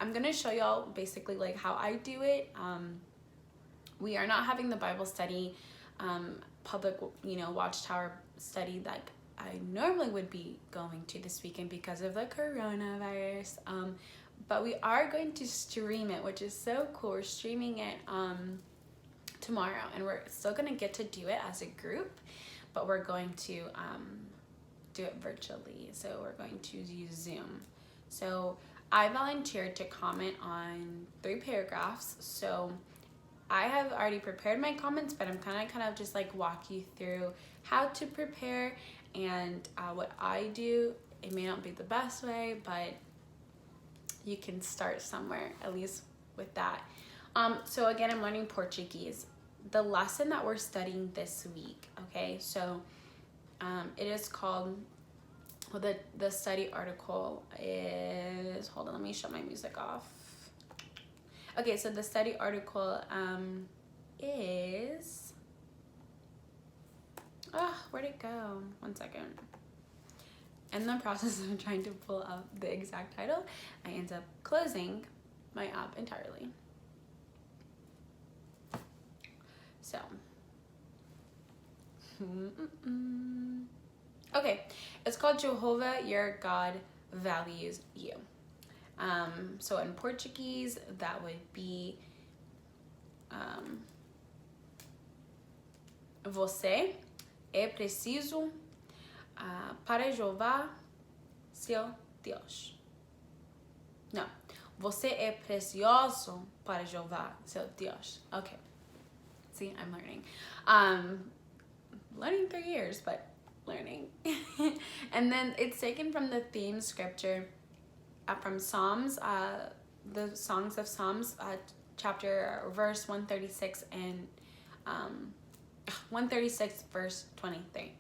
I'm gonna show y'all basically like how I do it. We are not having the Bible study, public, watchtower study like I normally would be going to this weekend because of the coronavirus. But we are going to stream it, which is so cool. We're streaming it tomorrow, and we're still gonna get to do it as a group, but we're going to do it virtually. So we're going to use Zoom. So I volunteered to comment on 3 paragraphs. So I have already prepared my comments, but I'm kind of just like walk you through how to prepare and what I do. It may not be the best way, but you can start somewhere, at least with that. So again, I'm learning Portuguese. The lesson that we're studying this week, okay, so it is called, well, the study article is, hold on, let me shut my music off. Okay, so the study article is, where'd it go? One second. In the process of trying to pull up the exact title, I end up closing my app entirely. So, okay, it's called Jehovah Your God Values You. So in Portuguese, that would be você é preciso para Jeová seu Deus. No, você é precioso para Jeová seu Deus. Okay, see, I'm learning. Learning 3 years, but learning. And then it's taken from the theme scripture from Psalms, the Songs of Psalms, verse 136 and 136 verse 23.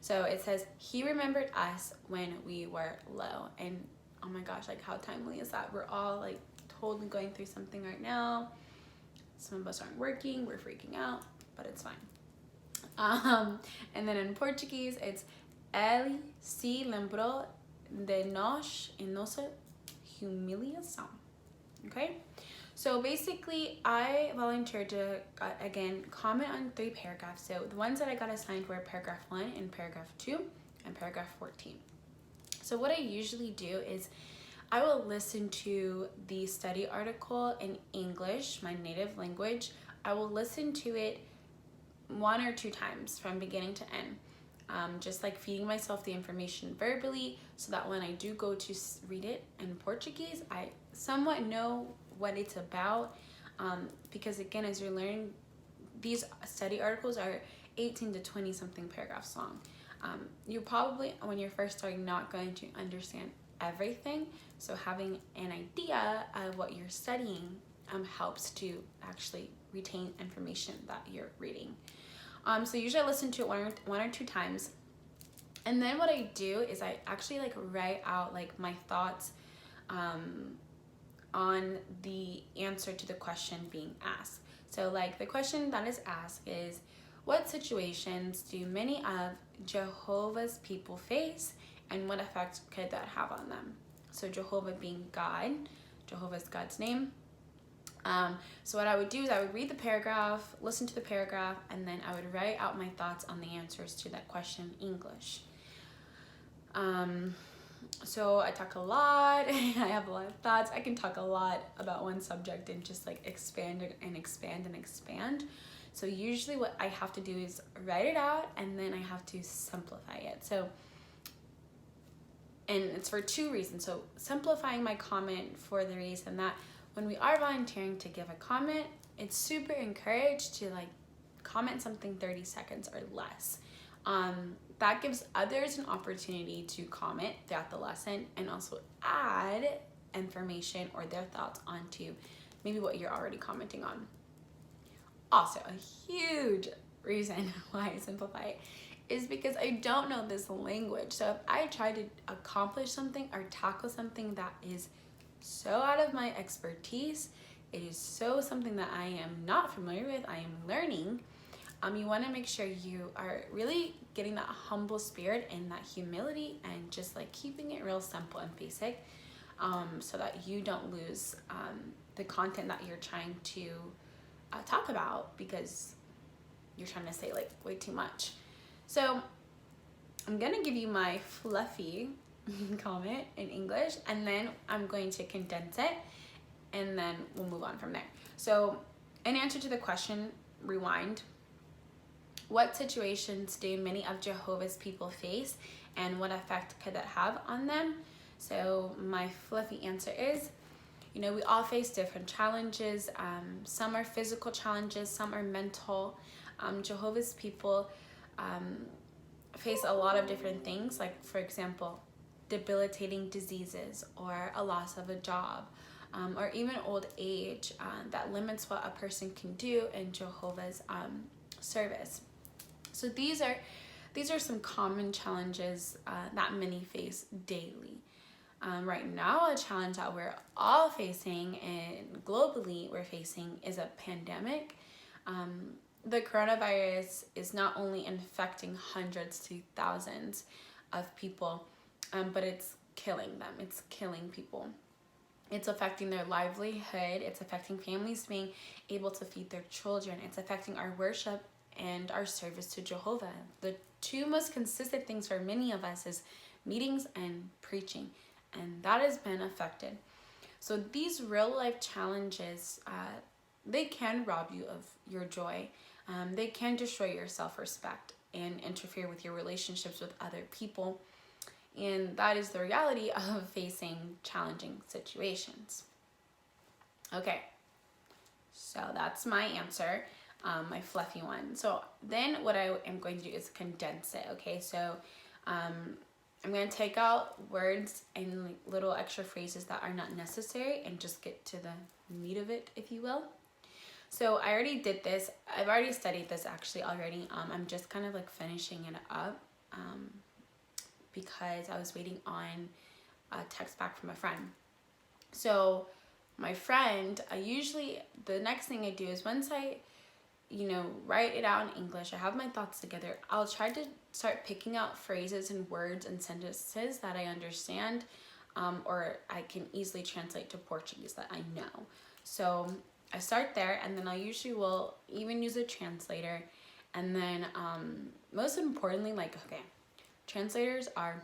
So it says, he remembered us when we were low. And oh my gosh, like how timely is that? We're all like totally going through something right now. Some of us aren't working, we're freaking out, but it's fine. And then in Portuguese, it's Ele se lembrou de nós em nossa humilhação. Okay? So basically, I volunteered to, again, comment on 3 paragraphs. So the ones that I got assigned were paragraph 1 and paragraph 2 and paragraph 14. So what I usually do is I will listen to the study article in English, my native language. I will listen to it 1 or 2 times from beginning to end. Just like feeding myself the information verbally so that when I do go to read it in Portuguese, I somewhat know what it's about, because again, as you're learning, these study articles are 18 to 20 something paragraphs long. You're probably, when you're first starting, not going to understand everything, so having an idea of what you're studying helps to actually retain information that you're reading. So usually I listen to it one or 2 times, and then what I do is I actually like write out like my thoughts on the answer to the question being asked. So like the question that is asked is, what situations do many of Jehovah's people face, and what effect could that have on them? So Jehovah being God, Jehovah's God's name. So what I would do is I would read the paragraph, listen to the paragraph, and then I would write out my thoughts on the answers to that question in English. So I talk a lot, I have a lot of thoughts. I can talk a lot about one subject and just like expand and expand and expand. So usually what I have to do is write it out, and then I have to simplify it. So, and it's for 2 reasons. So simplifying my comment for the reason that when we are volunteering to give a comment, it's super encouraged to like comment something 30 seconds or less. That gives others an opportunity to comment throughout the lesson and also add information or their thoughts onto maybe what you're already commenting on. Also, a huge reason why I simplify it is because I don't know this language. So if I try to accomplish something or tackle something that is so out of my expertise, it is so something that I am not familiar with, I am learning, you want to make sure you are really getting that humble spirit and that humility and just like keeping it real simple and basic. so that you don't lose the content that you're trying to talk about because you're trying to say like way too much. So I'm gonna give you my fluffy comment in English, and then I'm going to condense it, and then we'll move on from there. So in answer to the question, rewind. What situations do many of Jehovah's people face, and what effect could that have on them? So my fluffy answer is, we all face different challenges. Some are physical challenges, some are mental. Jehovah's people face a lot of different things, like for example, debilitating diseases or a loss of a job, or even old age that limits what a person can do in Jehovah's service. So these are some common challenges that many face daily. Right now, a challenge that we're all facing and globally we're facing is a pandemic. The coronavirus is not only infecting hundreds to thousands of people, but it's killing them. It's killing people. It's affecting their livelihood. It's affecting families being able to feed their children. It's affecting our worship and our service to Jehovah. The two most consistent things for many of us is meetings and preaching, and that has been affected. So these real life challenges, they can rob you of your joy. They can destroy your self-respect and interfere with your relationships with other people. And that is the reality of facing challenging situations. Okay, so that's my answer, my fluffy one. So then what I am going to do is condense it, okay? So I'm going to take out words and like little extra phrases that are not necessary and just get to the meat of it, if you will. So I already did this. I've already studied this actually already. I'm just kind of like finishing it up because I was waiting on a text back from a friend. So my friend, usually the next thing I do is once I, write it out in English, I have my thoughts together, I'll try to start picking out phrases and words and sentences that I understand, or I can easily translate to Portuguese that I know. So I start there, and then I usually will even use a translator. And then most importantly, translators are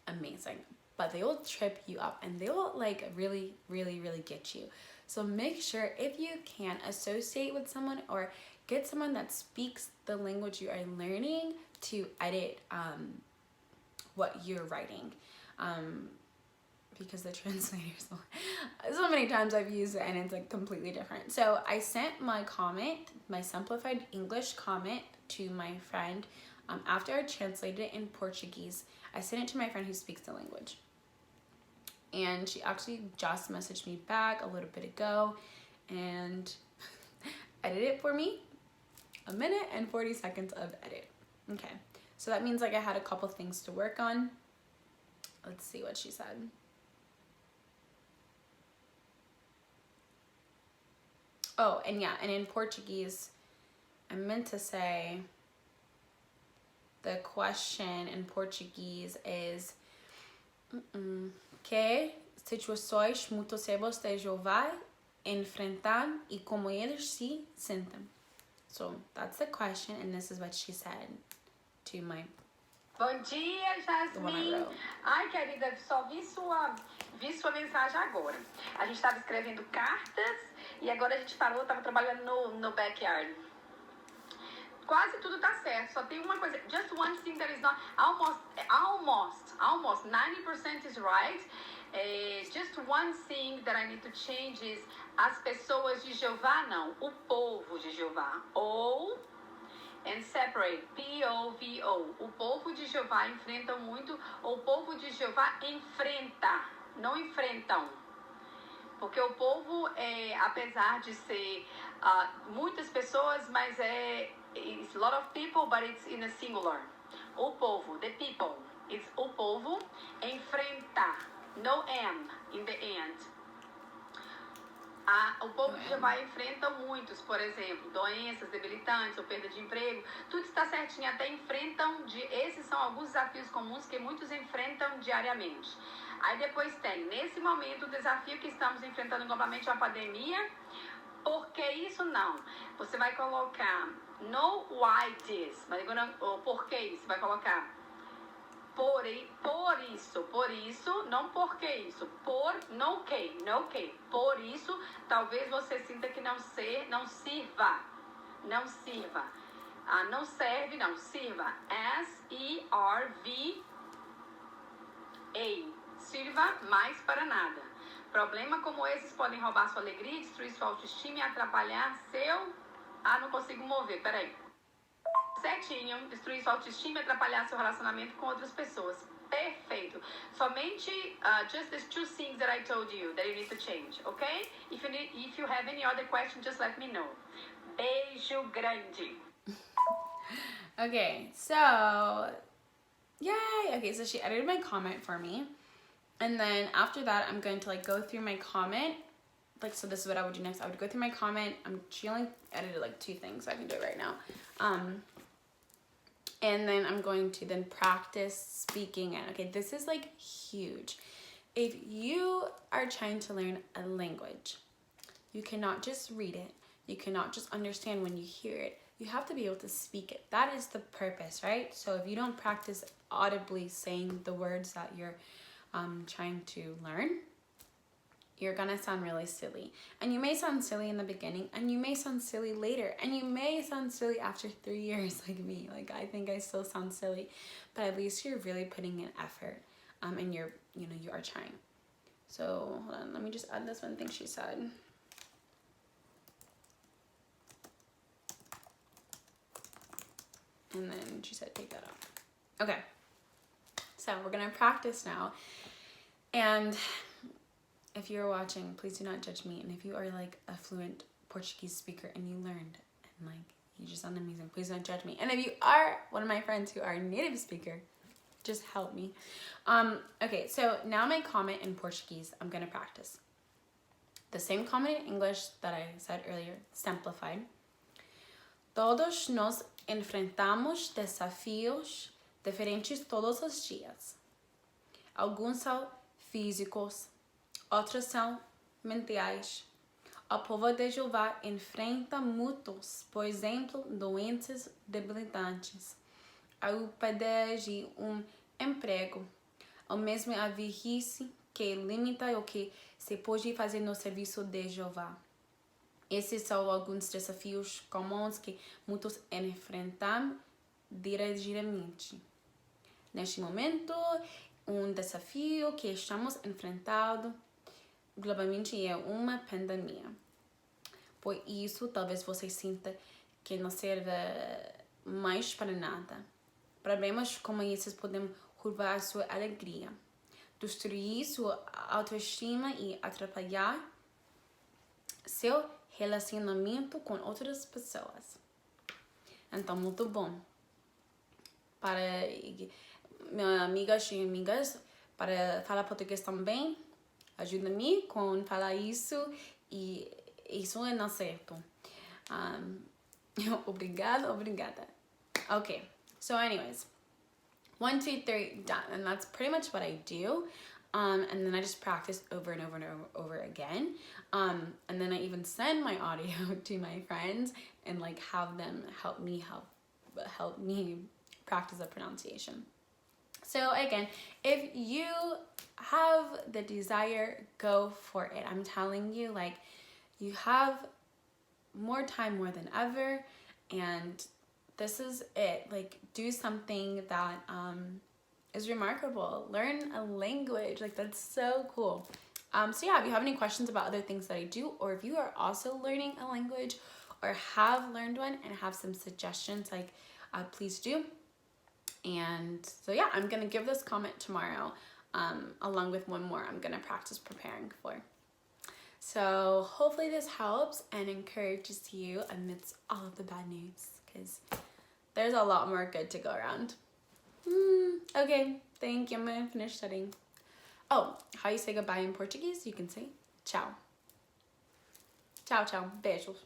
amazing, but they will trip you up and they will really, really, really get you. So make sure, if you can, associate with someone or get someone that speaks the language you are learning to edit what you're writing. Because the translators, so many times I've used it and it's like completely different. So I sent my comment, my simplified English comment, to my friend. After I translated it in Portuguese, I sent it to my friend who speaks the language. And she actually just messaged me back a little bit ago and edited it for me. 1 minute and 40 seconds of edit. Okay, so that means I had a couple things to work on. Let's see what she said. Oh, and yeah, and in Portuguese, I meant to say the question in Portuguese is que situações muito sérias de Jeová enfrentar e como eles se sentem. So that's the question, and this is what she said to my Bom dia, Jasmine. Ai, querida, só vi sua mensagem agora. A gente estava escrevendo cartas e agora a gente parou, estava trabalhando no backyard. Quase tudo tá certo, só tem uma coisa. Just one thing that is not almost 90% is right. Just one thing that I need to change is as pessoas de Jeová, não, o povo de Jeová. Ou and separate, P-O-V-O. O povo de Jeová enfrenta muito, ou o povo de Jeová enfrenta, não enfrentam. Porque o povo, apesar de ser muitas pessoas, mas it's a lot of people, but it's in a singular. O povo, the people. It's o povo enfrenta. No M in the end. O povo de Jeová enfrenta muitos, por exemplo, doenças debilitantes ou perda de emprego. Tudo está certinho, até esses são alguns desafios comuns que muitos enfrentam diariamente. Aí depois tem, nesse momento, o desafio que estamos enfrentando globalmente é a pandemia. Por que isso? Não. Você vai colocar no why this, mas o porquê isso, vai colocar por isso, não porque isso, no que, por isso, talvez você sinta que não sirva, não sirva, não serve, não sirva, S-E-R-V-A, sirva mais para nada. Problemas como esses podem roubar sua alegria, destruir sua autoestima e atrapalhar não consigo mover, peraí. Certinho, destruir sua autoestima e atrapalhar seu relacionamento com outras pessoas. Perfeito. Somente just these two things that I told you that you need to change, okay? If you have any other question, just let me know. Beijo grande. Okay, so yay. Okay, so she edited my comment for me, and then after that I'm going to like go through my comment. Like, so this is what I would do next. I would go through my comment. She only edited like 2 things, so I can do it right now. And then I'm going to then practice speaking. And okay, this is like huge. If you are trying to learn a language, you cannot just read it. You cannot just understand when you hear it. You have to be able to speak it. That is the purpose, right? So if you don't practice audibly saying the words that you're trying to learn, you're gonna sound really silly. And you may sound silly in the beginning, and you may sound silly later, and you may sound silly after 3 years like me. Like, I think I still sound silly, but at least you're really putting in effort, and you are trying. So hold on, let me just add this one thing she said. And then she said take that off. Okay, so we're gonna practice now. And if you're watching, please do not judge me. And if you are like a fluent Portuguese speaker and you learned and like you just sound amazing, please don't judge me. And if you are one of my friends who are a native speaker, just help me. Okay, so now my comment in Portuguese, I'm gonna practice. The same comment in English that I said earlier, simplified. Todos nós enfrentamos desafios diferentes todos os dias. Alguns são físicos, outros são mentais. O povo de Jeová enfrenta muitos, por exemplo, doenças debilitantes, a perda de emprego, ou mesmo a velhice que limita o que se pode fazer no serviço de Jeová. Esses são alguns desafios comuns que muitos enfrentam diariamente. Neste momento, desafio que estamos enfrentando globalmente é uma pandemia. Por isso, talvez você sinta que não serve mais para nada. Problemas como esses podem roubar sua alegria, destruir sua autoestima e atrapalhar seu relacionamento com outras pessoas. Então, muito bom. Para minhas amigas e amigas, para falar português também, ajuda-me com falar isso e isso é não certo. Obrigada. Okay, so anyways, 1, 2, 3, done. And that's pretty much what I do. And then I just practice over and over and over again. And then I even send my audio to my friends and like have them help me practice the pronunciation. So again, if you have the desire, go for it. I'm telling you, like, you have more time more than ever, and this is it. Like, do something that is remarkable. Learn a language. Like, that's so cool. So yeah, if you have any questions about other things that I do, or if you are also learning a language or have learned one and have some suggestions, like, please do. And so yeah, I'm gonna give this comment tomorrow, along with one more I'm gonna practice preparing for. So hopefully this helps and encourages you amidst all of the bad news, because there's a lot more good to go around. Okay, thank you. I'm gonna finish studying. Oh, how you say goodbye in Portuguese? You can say ciao. Tchau, tchau. Beijos.